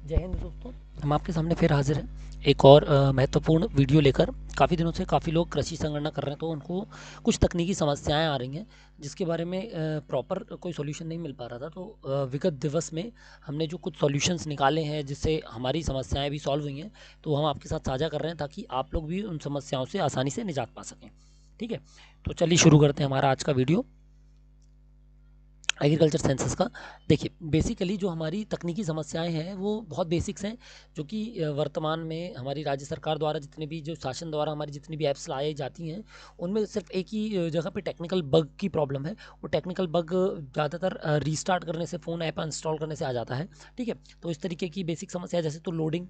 जय हिंद दोस्तों। हम आपके सामने फिर हाजिर हैं एक और महत्वपूर्ण वीडियो लेकर। काफ़ी दिनों से काफ़ी लोग कृषि संगणना कर रहे हैं, तो उनको कुछ तकनीकी समस्याएं आ रही हैं जिसके बारे में प्रॉपर कोई सॉल्यूशन नहीं मिल पा रहा था। तो विगत दिवस में हमने जो कुछ सॉल्यूशंस निकाले हैं जिससे हमारी समस्याएं भी सॉल्व हुई हैं, तो हम आपके साथ साझा कर रहे हैं ताकि आप लोग भी उन समस्याओं से आसानी से निजात पा सकें। ठीक है, तो चलिए शुरू करते हैं हमारा आज का वीडियो एग्रीकल्चर सेंसस का। देखिए, बेसिकली जो हमारी तकनीकी समस्याएं हैं वो बहुत बेसिक्स हैं, जो कि वर्तमान में हमारी राज्य सरकार द्वारा जितने भी जो शासन द्वारा हमारी जितनी भी ऐप्स लाई जाती हैं, उनमें सिर्फ एक ही जगह पे टेक्निकल बग की प्रॉब्लम है। वो टेक्निकल बग ज़्यादातर रीस्टार्ट करने से, फ़ोन ऐप इंस्टॉल करने से आ जाता है। ठीक है, तो इस तरीके की बेसिक समस्या है। जैसे तो लोडिंग,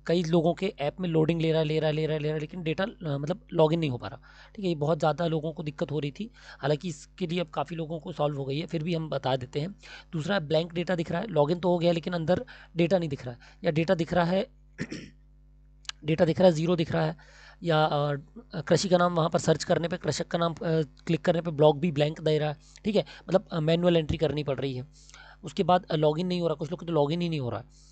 कई लोगों के ऐप में लोडिंग ले रहा है लेकिन डेटा मतलब लॉगिन नहीं हो पा रहा। ठीक है, ये बहुत ज़्यादा लोगों को दिक्कत हो रही थी। हालांकि इसके लिए अब काफ़ी लोगों को सॉल्व हो गई है, फिर भी हम बता देते हैं। दूसरा, ब्लैंक डेटा दिख रहा है, लॉगिन तो हो गया लेकिन अंदर डेटा नहीं दिख रहा है, या डेटा दिख रहा है डेटा दिख रहा है, ज़ीरो दिख रहा है, या कृषि का नाम वहाँ पर सर्च करने पे, कृषक का नाम क्लिक करने पे ब्लॉक भी ब्लैंक दे रहा है। ठीक है, मतलब मैनुअल एंट्री करनी पड़ रही है। उसके बाद लॉगिन नहीं हो रहा, कुछ लोग तो लॉगिन ही नहीं हो रहा है,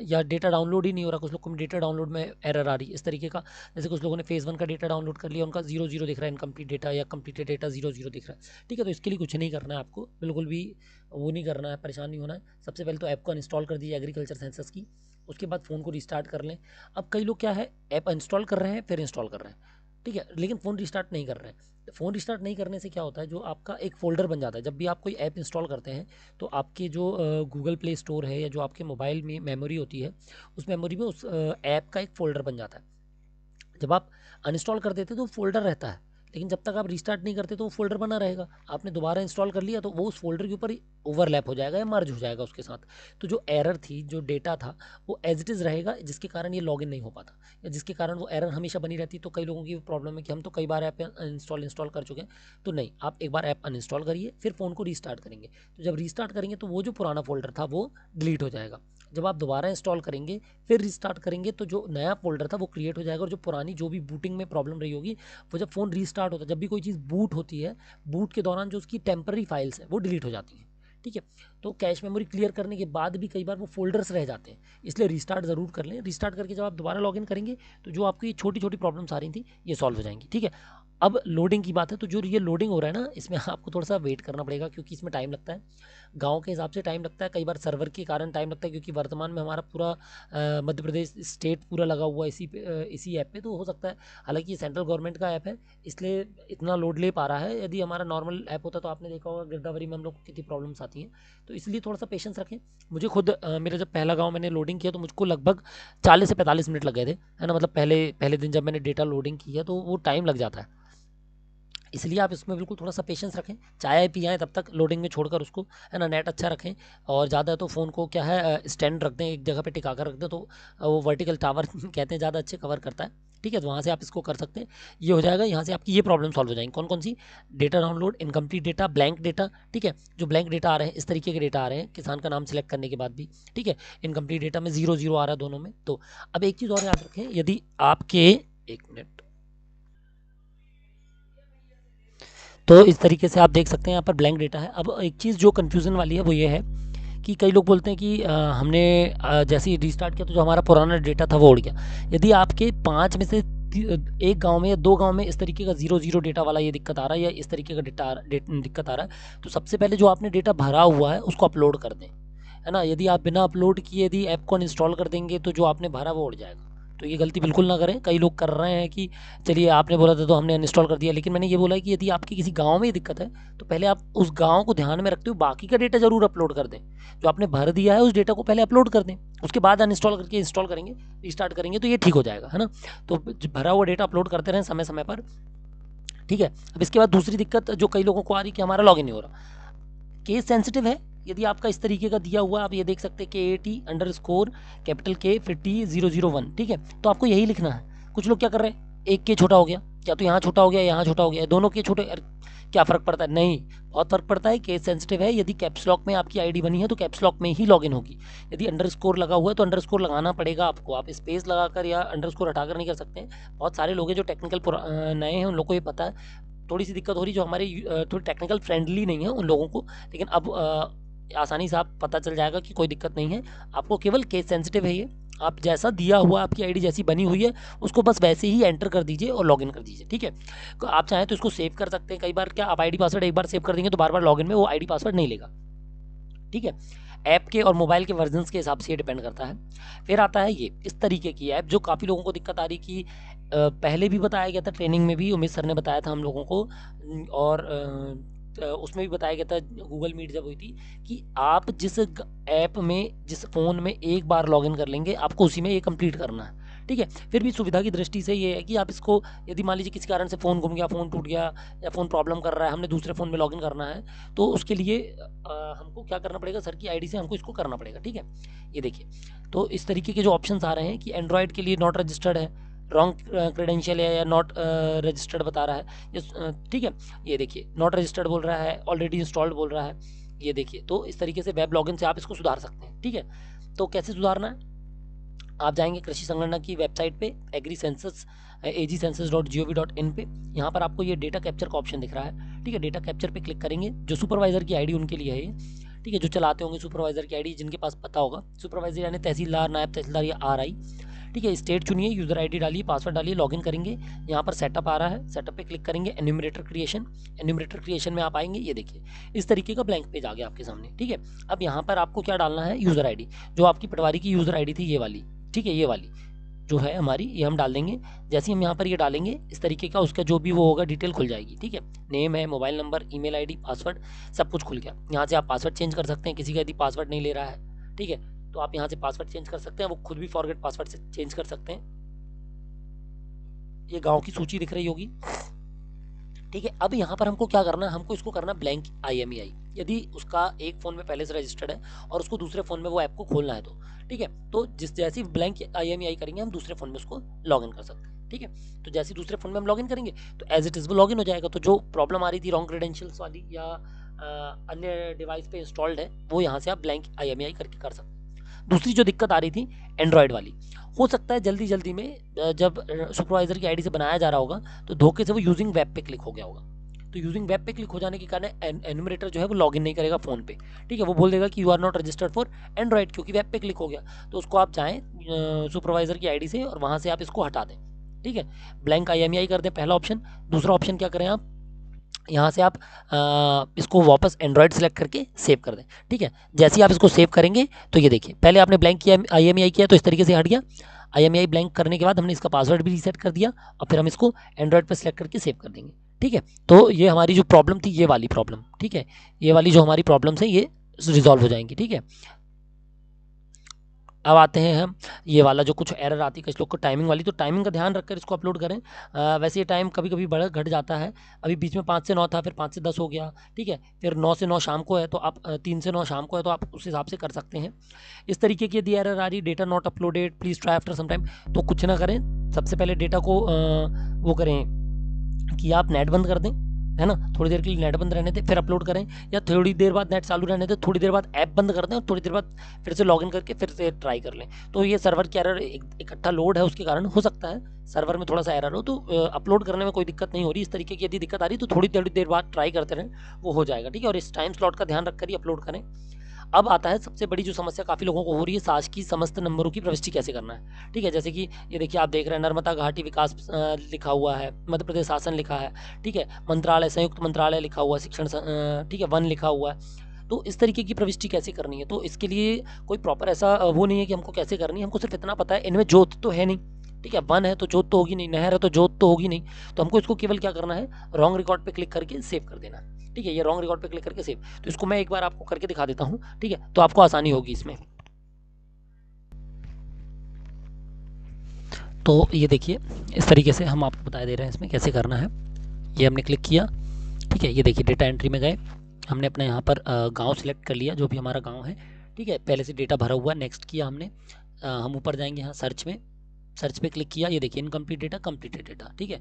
या डेटा डाउनलोड ही नहीं हो रहा। कुछ लोग को डेटा डाउनलोड में एरर आ रही है, इस तरीके का। जैसे कुछ लोगों ने फेज़ 1 का डेटा डाउनलोड कर लिया, उनका 0 0 दिख रहा है, इनकम्प्लीट डेटा, या कंप्लीटेड डेटा 0 0 दिख रहा है। ठीक है, तो इसके लिए कुछ नहीं करना है आपको, बिल्कुल भी वो नहीं करना है, परेशान नहीं होना है। सबसे पहले तो ऐप को इंस्टॉल कर दीजिए एग्रीकल्चर सेंसस की। उसके बाद फ़ोन को रिस्टार्ट कर लें। अब कई लोग क्या है, ऐप इंस्टॉल कर रहे हैं फिर इंस्टॉल कर रहे हैं, ठीक है, लेकिन फ़ोन रिस्टार्ट नहीं कर रहे हैं। तो फ़ोन रिस्टार्ट नहीं करने से क्या होता है, जो आपका एक फ़ोल्डर बन जाता है। जब भी आप कोई ऐप इंस्टॉल करते हैं तो आपके जो गूगल प्ले स्टोर है, या जो आपके मोबाइल में मेमोरी होती है, उस मेमोरी में उस ऐप का एक फ़ोल्डर बन जाता है। जब आप अनइंस्टॉल कर देते तो फ़ोल्डर रहता है, लेकिन जब तक आप रिस्टार्ट नहीं करते तो वो फ़ोल्डर बना रहेगा। आपने दोबारा इंस्टॉल कर लिया तो वो उस फ़ोल्डर के ऊपर ही ओवरलैप हो जाएगा या मर्ज हो जाएगा उसके साथ। तो जो एरर थी, जो डेटा था, वो एज इट इज़ रहेगा, जिसके कारण ये लॉगिन नहीं हो पाता, या जिसके कारण वो एरर हमेशा बनी रहती। तो कई लोगों की प्रॉब्लम है कि हम तो कई बार ऐप इंस्टॉल कर चुके हैं। तो नहीं, आप एक बार ऐप अनइंस्टॉल करिए, फिर फ़ोन को रीस्टार्ट करेंगे। तो जब रीस्टार्ट करेंगे तो वो जो पुराना फ़ोल्डर था वो डिलीट हो जाएगा। जब आप दोबारा इंस्टॉल करेंगे फिर रिस्टार्ट करेंगे तो जो नया फ़ोल्डर था वो क्रिएट हो जाएगा, और जो पुरानी जो भी बूटिंग में प्रॉब्लम रही होगी, वो जब फ़ोन रीस्टार्ट होता है, जब भी कोई चीज़ बूट होती है, बूट के दौरान जो उसकी टेम्पररी फाइल्स हैं वो डिलीट हो जाती हैं। ठीक है, तो कैश मेमोरी क्लियर करने के बाद भी कई बार वो फोल्डर्स रह जाते हैं, इसलिए रिस्टार्ट ज़रूर कर लें। रिस्टार्ट करके जब आप दोबारा लॉगिन करेंगे तो जो आपकी ये छोटी छोटी प्रॉब्लम्स आ रही थी ये सॉल्व हो जाएंगी। ठीक है, अब लोडिंग की बात है, तो जो ये लोडिंग हो रहा है ना, इसमें आपको थोड़ा सा वेट करना पड़ेगा, क्योंकि इसमें टाइम लगता है। गांव के हिसाब से टाइम लगता है, कई बार सर्वर के कारण टाइम लगता है, क्योंकि वर्तमान में हमारा पूरा मध्य प्रदेश स्टेट पूरा लगा हुआ है इसी ऐप पे, तो हो सकता है। हालांकि ये सेंट्रल गवर्नमेंट का ऐप है, इसलिए इतना लोड ले पा रहा है। यदि हमारा नॉर्मल ऐप होता तो आपने देखा होगा गिरदावरी में हम लोग को कितनी प्रॉब्लम्स आती हैं। तो इसलिए थोड़ा सा पेशेंस रखें। मुझे खुद मेरा जब पहला गांव मैंने लोडिंग किया तो मुझको लगभग 40 से 45 मिनट लग गए थे, है ना। मतलब पहले पहले दिन जब मैंने डेटा लोडिंग किया तो वो टाइम लग जाता है, इसलिए आप इसमें बिल्कुल थोड़ा सा पेशेंस रखें। चाय पियाएँ तब तक लोडिंग में छोड़कर उसको, है ना। नेट अच्छा रखें, और ज़्यादा तो फ़ोन को क्या है, स्टैंड रख दें, एक जगह पे टिका कर रख दें, तो वो वर्टिकल टावर कहते हैं, ज़्यादा अच्छे कवर करता है। ठीक है, तो वहाँ से आप इसको कर सकते हैं। ये हो जाएगा, यहाँ से आपकी ये प्रॉब्लम सॉल्व हो जाएंगी। कौन कौन सी? Data download, incomplete data, blank data. ठीक है, जो ब्लैंक डेटा आ रहे हैं, इस तरीके के डेटा आ रहे हैं किसान का नाम सेलेक्ट करने के बाद भी। ठीक है, इनकम्प्लीट डेटा में 0 0 आ रहा है दोनों में। तो अब एक चीज़ और याद रखें, यदि आपके, एक मिनट, तो इस तरीके से आप देख सकते हैं यहाँ पर ब्लैंक डेटा है। अब एक चीज़ जो कन्फ्यूज़न वाली है वो ये है कि कई लोग बोलते हैं कि हमने जैसे ही रीस्टार्ट किया तो जो हमारा पुराना डेटा था वो उड़ गया। यदि आपके 5 में से एक गांव में या 2 गांव में इस तरीके का 0 0 डेटा वाला ये दिक्कत आ रहा है, या इस तरीके का दिक्कत आ रहा है, तो सबसे पहले जो आपने डेटा भरा हुआ है उसको अपलोड कर दें, है ना। यदि आप बिना अपलोड किए यदि ऐप को अनइंस्टॉल कर देंगे तो जो आपने भरा वो उड़ जाएगा। तो ये गलती बिल्कुल ना करें। कई लोग कर रहे हैं कि चलिए आपने बोला था तो हमने अनइंस्टॉल कर दिया, लेकिन मैंने ये बोला है कि यदि आपकी किसी गांव में ये दिक्कत है तो पहले आप उस गांव को ध्यान में रखते हुए बाकी का डेटा जरूर अपलोड कर दें। जो आपने भर दिया है उस डेटा को पहले अपलोड कर दें, उसके बाद अनइंस्टॉल करके इंस्टॉल करेंगे, रिस्टार्ट करेंगे तो ये ठीक हो जाएगा, है ना। तो भरा हुआ डेटा अपलोड करते रहें समय समय पर। ठीक है, अब इसके बाद दूसरी दिक्कत जो कई लोगों को आ रही है कि हमारा लॉगिन नहीं हो रहा, केस सेंसिटिव है। यदि आपका इस तरीके का दिया हुआ, आप ये देख सकते हैं KAT_, कैपिटल K फिर T001। ठीक है, तो आपको यही लिखना है। कुछ लोग क्या कर रहे हैं, एक के छोटा हो गया, या तो यहाँ छोटा हो गया यहाँ छोटा हो गया, दोनों के छोटे, क्या फ़र्क पड़ता है? नहीं, बहुत फ़र्क पड़ता है। केस सेंसिटिव है। यदि कैप्स लॉक में आपकी आईडी बनी है तो कैप्स लॉक में ही लॉगिन होगी। यदि अंडरस्कोर लगा हुआ है तो अंडरस्कोर लगाना पड़ेगा आपको, आप स्पेस लगाकर या अंडरस्कोर हटाकर नहीं कर सकते हैं। बहुत सारे लोग हैं जो टेक्निकल नए हैं, उन लोग को ये पता है। थोड़ी सी दिक्कत हो रही जो हमारे थोड़ी टेक्निकल फ्रेंडली नहीं है उन लोगों को, लेकिन अब आसानी से आप पता चल जाएगा कि कोई दिक्कत नहीं है। आपको केवल केस सेंसिटिव है ये, आप जैसा दिया हुआ आपकी आईडी जैसी बनी हुई है उसको बस वैसे ही एंटर कर दीजिए और लॉगिन कर दीजिए, ठीक है। तो आप चाहें तो इसको सेव कर सकते हैं। कई बार क्या आप आईडी पासवर्ड एक बार सेव कर देंगे तो बार बार लॉगिन में वो आईडी पासवर्ड नहीं लेगा, ठीक है। ऐप के और मोबाइल के वर्जन्स के हिसाब से ये डिपेंड करता है। फिर आता है ये इस तरीके की ऐप जो काफ़ी लोगों को दिक्कत आ रही कि पहले भी बताया गया था, ट्रेनिंग में भी उमेश सर ने बताया था हम लोगों को, और उसमें भी बताया गया था गूगल मीट जब हुई थी कि आप जिस ऐप में जिस फ़ोन में एक बार लॉगिन कर लेंगे आपको उसी में ये कंप्लीट करना है, ठीक है। फिर भी सुविधा की दृष्टि से ये है कि आप इसको, यदि मान लीजिए किसी कारण से फ़ोन गुम गया, फ़ोन टूट गया या फ़ोन प्रॉब्लम कर रहा है, हमने दूसरे फ़ोन में लॉगिन करना है, तो उसके लिए हमको क्या करना पड़ेगा, सर की आईडी से हमको इसको करना पड़ेगा, ठीक है। ये देखिए, तो इस तरीके के जो ऑप्शंस आ रहे हैं कि एंड्रॉयड के लिए नॉट रजिस्टर्ड है, रॉन्ग क्रेडेंशियल है या नॉट रजिस्टर्ड बता रहा है, ठीक है। ये देखिए नॉट रजिस्टर्ड बोल रहा है, ऑलरेडी इंस्टॉल्ड बोल रहा है। ये देखिए, तो इस तरीके से वेब लॉगिन से आप इसको सुधार सकते हैं, ठीक है। तो कैसे सुधारना है, आप जाएंगे कृषि संगणना की वेबसाइट पे एग्री सेंसस agcensus.gov.in पे, यहाँ पर आपको ये डेटा कैप्चर का ऑप्शन दिख रहा है, ठीक है। डेटा कैप्चर पे क्लिक करेंगे, जो सुपरवाइजर की आईडी उनके लिए है ये, ठीक है, जो चलाते होंगे सुपरवाइजर की आईडी, जिनके पास पता होगा, सुपरवाइजर यानी तहसीलदार, नायब तहसीलदार या RI, ठीक है। स्टेट चुनिए, यूजर आईडी डालिए, पासवर्ड डालिए, लॉगिन करेंगे। यहाँ पर सेटअप आ रहा है, सेटअप पे क्लिक करेंगे, एन्यूमरेटर क्रिएशन, एन्यूमरेटर क्रिएशन में आप आएंगे, ये देखिए इस तरीके का ब्लैंक पेज आ गया आपके सामने, ठीक है। अब यहाँ पर आपको क्या डालना है, यूजर आईडी, जो आपकी पटवारी की यूजर आईडी थी ये वाली, ठीक है, ये वाली जो है हमारी, ये हम डाल देंगे। जैसे ही हम यहाँ पर ये डालेंगे इस तरीके का उसका जो भी वो होगा डिटेल खुल जाएगी, ठीक है। नेम है, mobile number, email ID, password, सब कुछ खुल गया। यहाँ से आप पासवर्ड चेंज कर सकते हैं, किसी का यदि पासवर्ड नहीं ले रहा है, ठीक है, तो आप यहाँ से पासवर्ड चेंज कर सकते हैं, वो खुद भी फॉरगेट पासवर्ड से चेंज कर सकते हैं। ये गाँव की सूची दिख रही होगी, ठीक है। अब यहाँ पर हमको क्या करना है, हमको इसको करना ब्लैंक IMEI, यदि उसका एक फ़ोन में पहले से रजिस्टर्ड है और उसको दूसरे फ़ोन में वो ऐप को खोलना है तो, ठीक है। तो जैसे ब्लैंक IMEI करेंगे हम दूसरे फ़ोन में उसको लॉगिन कर सकते हैं, ठीक है। तो जैसे दूसरे फ़ोन में हम लॉगिन करेंगे तो एज इट इज़ वो लॉगिन हो जाएगा। तो जो प्रॉब्लम आ रही थी रॉन्ग क्रेडेंशियल्स वाली या अन्य डिवाइस पे इंस्टॉल्ड है, वो यहाँ से आप ब्लैंक IMEI करके कर सकते हैं। दूसरी जो दिक्कत आ रही थी एंड्रॉयड वाली, हो सकता है जल्दी जल्दी में जब सुपरवाइजर की आईडी से बनाया जा रहा होगा तो धोखे से वो यूजिंग वेब पे क्लिक हो गया होगा। तो यूजिंग वेब पे क्लिक हो जाने के कारण एन्यूमरेटर जो है वो लॉगिन नहीं करेगा फ़ोन पे, ठीक है। वो बोल देगा कि you are not registered for Android, क्योंकि वेब पे क्लिक हो गया। तो उसको आप जाएँ सुपरवाइजर की आईडी से और वहाँ से आप इसको हटा दें, ठीक है। ब्लैंक IMEI कर दें, पहला ऑप्शन। दूसरा ऑप्शन क्या करें आप, यहाँ से आप इसको वापस एंड्रॉयड सेलेक्ट करके सेव कर दें, ठीक है। जैसे ही आप इसको सेव करेंगे तो ये देखिए, पहले आपने ब्लैंक किया IMEI किया तो इस तरीके से हट गया। IMEI ब्लैंक करने के बाद हमने इसका पासवर्ड भी रीसेट कर दिया और फिर हम इसको एंड्रॉयड पर सेलेक्ट करके सेव कर देंगे, ठीक है। तो ये हमारी जो प्रॉब्लम थी, ये वाली प्रॉब्लम, ठीक है, ये वाली जो हमारी प्रॉब्लम्स है ये रिजॉल्व हो जाएंगी, ठीक है। अब आते हैं हम ये वाला जो कुछ एरर आती है कुछ लोग को टाइमिंग वाली, तो टाइमिंग का ध्यान रखकर इसको अपलोड करें। वैसे ये टाइम कभी कभी बढ़ घट जाता है, अभी बीच में 5 से 9 था, फिर 5 से 10 हो गया, ठीक है। फिर 9 से 9 शाम को है तो आप 3 से 9 शाम को है तो आप उस हिसाब से कर सकते हैं। इस तरीके की यदि एरर आ रही, data not uploaded, please try after some time, तो कुछ ना करें, सबसे पहले डेटा को वो करें कि आप नेट बंद कर दें, है ना, थोड़ी देर के लिए नेट बंद रहने दें, फिर अपलोड करें, या थोड़ी देर बाद नेट चालू रहने दें, थोड़ी देर बाद ऐप बंद कर दें और थोड़ी देर बाद फिर से लॉगिन करके फिर से ट्राई कर लें। तो ये सर्वर की एरर इकट्ठा लोड है, उसके कारण हो सकता है सर्वर में थोड़ा सा एरर हो, तो अपलोड करने में कोई दिक्कत नहीं हो रही। इस तरीके की यदि दिक्कत आ रही तो थोड़ी देर बाद ट्राई करते रहें, वो हो जाएगा, ठीक है। और इस टाइम स्लॉट का ध्यान रखकर ही अपलोड करें। अब आता है सबसे बड़ी जो समस्या काफ़ी लोगों को हो रही है, साज की समस्त नंबरों की प्रविष्टि कैसे करना है, ठीक है। जैसे कि ये देखिए आप देख रहे हैं नर्मदा घाटी विकास लिखा हुआ है, मध्य प्रदेश शासन लिखा है, ठीक है, मंत्रालय, संयुक्त मंत्रालय लिखा हुआ है, शिक्षण ठीक है, वन लिखा हुआ है। तो इस तरीके की प्रविष्टि कैसे करनी है, तो इसके लिए कोई प्रॉपर ऐसा वो नहीं है कि हमको कैसे करनी है, हमको सिर्फ इतना पता है इनमें जोत तो है नहीं, ठीक है, वन है तो जोत तो होगी नहीं, नहर है तो जोत तो होगी नहीं। तो हमको इसको केवल क्या करना है, रॉन्ग रिकॉर्ड पे क्लिक करके सेव कर देना, ठीक है। ये रॉन्ग रिकॉर्ड पे क्लिक करके सेव, तो इसको मैं एक बार आपको करके दिखा देता हूँ, ठीक है, तो आपको आसानी होगी इसमें। तो ये देखिए इस तरीके से हम आपको बता दे रहे हैं इसमें कैसे करना है। ये हमने क्लिक किया, ठीक है, ये देखिए डेटा एंट्री में गए, हमने अपना यहाँ पर गांव सिलेक्ट कर लिया, जो भी हमारा गांव है, ठीक है, पहले से डेटा भरा हुआ, नेक्स्ट किया हमने। हम ऊपर जाएंगे, यहाँ सर्च में, सर्च पे क्लिक किया, ये देखिए इनकम्प्लीट डेटा, कम्प्लीटेड डेटा, ठीक है।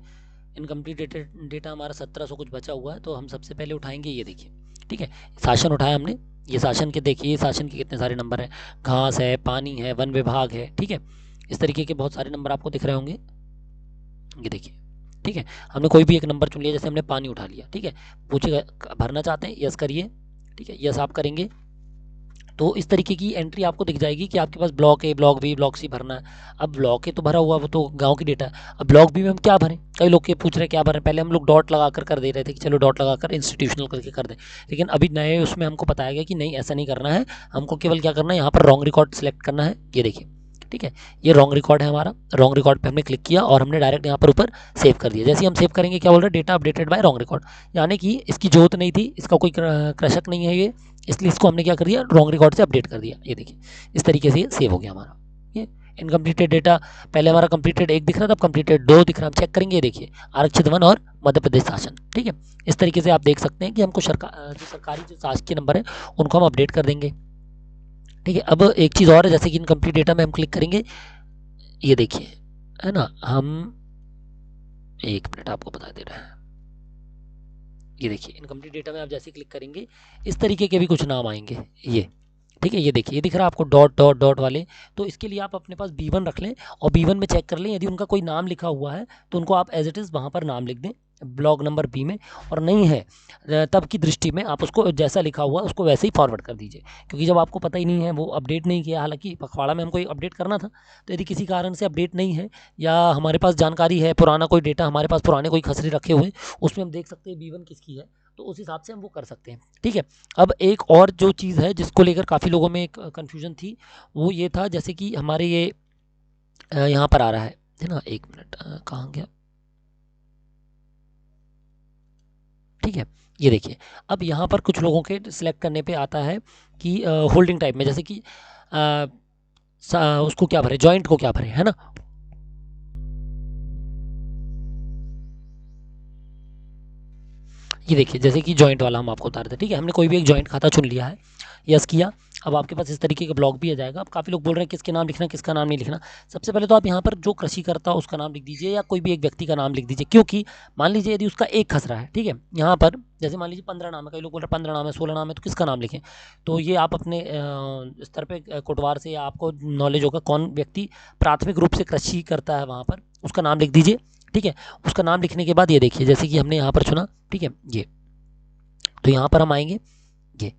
इनकम्प्लीट डेटा हमारा 1700 कुछ बचा हुआ है, तो हम सबसे पहले उठाएंगे, ये देखिए, ठीक है, शासन उठाया हमने। ये शासन के देखिए, शासन के कितने सारे नंबर हैं, घास है, पानी है, वन विभाग है, ठीक है, इस तरीके के बहुत सारे नंबर आपको दिख रहे होंगे, ये देखिए, ठीक है। हमने कोई भी एक नंबर चुन लिया, जैसे हमने पानी उठा लिया, ठीक है। पूछेगा भरना चाहते हैं, यस करिए, ठीक है, यस आप करेंगे, तो इस तरीके की एंट्री आपको दिख जाएगी कि आपके पास block A, block B, block C भरना है। अब ब्लॉक ए तो भरा हुआ, वो तो गांव की डेटा है। अब ब्लॉक बी में हम क्या भरें? कई लोग के पूछ रहे हैं क्या भरें। पहले हम लोग डॉट लगाकर कर दे रहे थे कि चलो डॉट लगाकर इंस्टीट्यूशनल करके कर दें, लेकिन अभी नए उसमें हमको बताया गया कि नहीं, ऐसा नहीं करना है। हमको केवल क्या करना है, यहाँ पर रॉन्ग रिकॉर्ड सेलेक्ट करना है। ये देखिए, ठीक है, ये रॉन्ग रिकॉर्ड है हमारा। रॉन्ग रिकॉर्ड पे हमने क्लिक किया और हमने डायरेक्ट यहाँ पर ऊपर सेव कर दिया। जैसे ही हम सेव करेंगे, क्या बोल रहे हैं, data updated by wrong record, यानी कि इसकी जरूरत नहीं थी, इसका कोई कृषक नहीं है ये, इसलिए इसको हमने क्या कर दिया, रॉन्ग रिकॉर्ड से अपडेट कर दिया। ये देखिए, इस तरीके से ये सेव हो गया हमारा। ये इनकम्प्लीटेड डेटा, पहले हमारा कंप्लीटेड 1 दिख रहा था, अब कंप्लीटेड 2 दिख रहा है। हम चेक करेंगे, ये देखिए, आरक्षित वन और मध्य प्रदेश शासन। ठीक है, इस तरीके से आप देख सकते हैं कि हमको जो सरकारी जो शासकीय नंबर है उनको हम अपडेट कर देंगे। ठीक है, अब एक चीज़ और है, जैसे कि इनकम्प्लीट डेटा में हम क्लिक करेंगे, ये देखिए, है ना, हम 1 मिनट आपको बता दे रहे हैं। ये देखिए, इनकम्प्लीट डेटा में आप जैसे क्लिक करेंगे, इस तरीके के भी कुछ नाम आएंगे। ये ठीक है, ये देखिए, ये दिख रहा है आपको डॉट डॉट डॉट वाले। तो इसके लिए आप अपने पास B1 रख लें और B1 में चेक कर लें, यदि उनका कोई नाम लिखा हुआ है तो उनको आप एज इट इज़ वहाँ पर नाम लिख दें ब्लॉक नंबर B में, और नहीं है तब की दृष्टि में आप उसको जैसा लिखा हुआ उसको वैसे ही फॉरवर्ड कर दीजिए। क्योंकि जब आपको पता ही नहीं है, वो अपडेट नहीं किया, हालांकि पखवाड़ा में हमको अपडेट करना था, तो यदि किसी कारण से अपडेट नहीं है या हमारे पास जानकारी है, पुराना कोई डेटा हमारे पास, पुराने कोई खसरे रखे हुए, उसमें हम देख सकते हैं B1 किसकी है, तो उस हिसाब से हम वो कर सकते हैं। ठीक है, अब एक और जो चीज़ है जिसको लेकर काफ़ी लोगों में एक कन्फ्यूजन थी, वो ये था, जैसे कि हमारे ये यहाँ पर आ रहा है ना, 1 मिनट, कहाँ गया, ठीक है, ये देखिए, अब यहाँ पर कुछ लोगों के सिलेक्ट करने पे आता है कि होल्डिंग टाइप में, जैसे कि उसको क्या भरे, जॉइंट को क्या भरे, है ना। ये देखिए, जैसे कि जॉइंट वाला हम आपको बता रहे थे। ठीक है, हमने कोई भी एक जॉइंट खाता चुन लिया है, यस किया। अब आपके पास इस तरीके का ब्लॉक भी आ जाएगा। अब काफ़ी लोग बोल रहे हैं किसके नाम लिखना, किसका नाम नहीं लिखना। सबसे पहले तो आप यहाँ पर जो कृषि करता उसका नाम लिख दीजिए, या कोई भी एक व्यक्ति का नाम लिख दीजिए, क्योंकि मान लीजिए यदि उसका एक खसरा है, ठीक है, यहाँ पर जैसे मान लीजिए 15 नाम है, कई लोग बोल रहे हैं 15 नाम है, 16 नाम है, तो किसका नाम लिखें। तो ये आप अपने स्तर पे कोटवार से, या आपको नॉलेज होगा कौन व्यक्ति प्राथमिक रूप से कृषि करता है वहाँ पर, उसका नाम लिख दीजिए। ठीक है, उसका नाम लिखने के बाद ये देखिए, जैसे कि हमने यहाँ पर चुना, ठीक है, ये, तो यहाँ पर हम आएंगे, ये,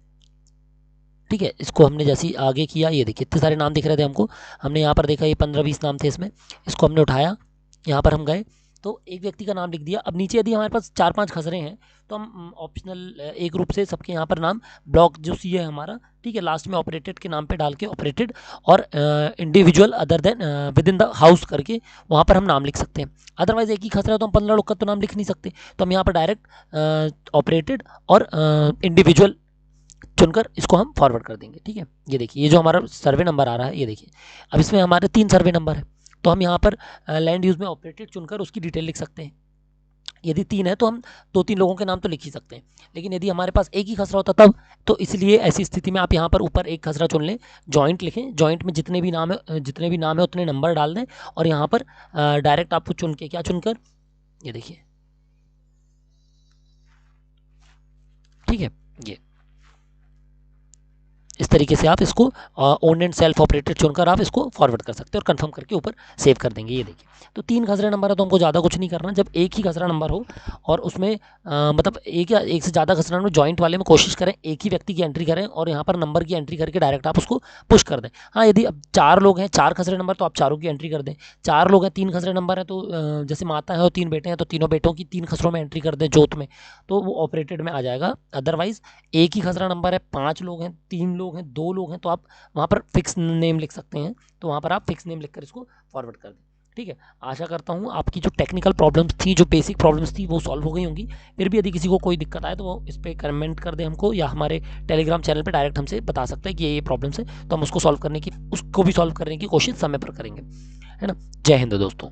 ठीक है, इसको हमने जैसे ही आगे किया, ये देखिए इतने सारे नाम दिख रहे थे हमको, हमने यहाँ पर देखा ये 15-20 नाम थे इसमें, इसको हमने उठाया, यहाँ पर हम गए, तो एक व्यक्ति का नाम लिख दिया। अब नीचे यदि हमारे पास 4-5 खसरे हैं, तो हम ऑप्शनल एक रूप से सबके यहाँ पर नाम ब्लॉक जो सी है हमारा, ठीक है, लास्ट में ऑपरेटेड के नाम पे डाल के ऑपरेटेड और individual other than with in the house करके वहाँ पर हम नाम लिख सकते हैं। अदरवाइज एक ही खसरा है तो हम 15 लोग का तो नाम लिख नहीं सकते, तो हम यहाँ पर डायरेक्ट ऑपरेटेड और इंडिविजुअल चुनकर इसको हम फॉरवर्ड कर देंगे। ठीक है, ये देखिए, ये जो हमारा सर्वे नंबर आ रहा है, ये देखिए, अब इसमें हमारे 3 सर्वे नंबर है, तो हम यहाँ पर लैंड यूज़ में ऑपरेटेड चुनकर उसकी डिटेल लिख सकते हैं। यदि 3 है तो हम 2-3 लोगों के नाम तो लिख ही सकते हैं, लेकिन यदि हमारे पास एक ही खसरा होता तब, तो इसलिए ऐसी स्थिति में आप यहाँ पर ऊपर एक खसरा चुन लें, जॉइंट लिखें, जॉइंट में जितने भी नाम है उतने नंबर डाल दें, और यहाँ पर डायरेक्ट आपको चुन के, क्या चुनकर, ये देखिए, ठीक है, ये इस तरीके से आप इसको ओन एंड सेल्फ ऑपरेटेड चुनकर आप इसको फॉरवर्ड कर सकते हैं और कंफर्म करके ऊपर सेव कर देंगे। ये देखिए, तो 3 खसरे नंबर है तो हमको ज़्यादा कुछ नहीं करना। जब एक ही खसरा नंबर हो और उसमें मतलब एक या एक से ज़्यादा खसरा नंबर, जॉइंट वाले में कोशिश करें एक ही व्यक्ति की एंट्री करें और यहाँ पर नंबर की एंट्री करके डायरेक्ट आप उसको पुश कर दें। हाँ, यदि अब 4 लोग हैं, 4 खसरे नंबर, तो आप चारों की एंट्री कर दें। 4 लोग हैं, 3 खसरे नंबर है, तो जैसे माता है और 3 बेटे हैं, तो तीनों बेटों की 3 खसरों में एंट्री कर दें जोत में, तो वो ऑपरेटेड में आ जाएगा। अदरवाइज एक ही खसरा नंबर है, 5 लोग हैं, 3 लोग हैं, 2 लोग हैं, तो आप वहाँ पर फिक्स नेम लिख सकते हैं, तो वहाँ पर आप फिक्स नेम लिखकर इसको फॉरवर्ड कर दें। ठीक है, आशा करता हूँ आपकी जो टेक्निकल प्रॉब्लम्स थी, जो बेसिक प्रॉब्लम्स थी, वो सॉल्व हो गई होंगी। फिर भी यदि किसी को कोई दिक्कत आए तो वो इस पर कमेंट कर दे हमको, या हमारे टेलीग्राम चैनल पे डायरेक्ट हमसे बता सकते हैं कि ये प्रॉब्लम्स है, तो हम उसको सॉल्व करने की कोशिश समय पर करेंगे, है ना। जय हिंद दोस्तों।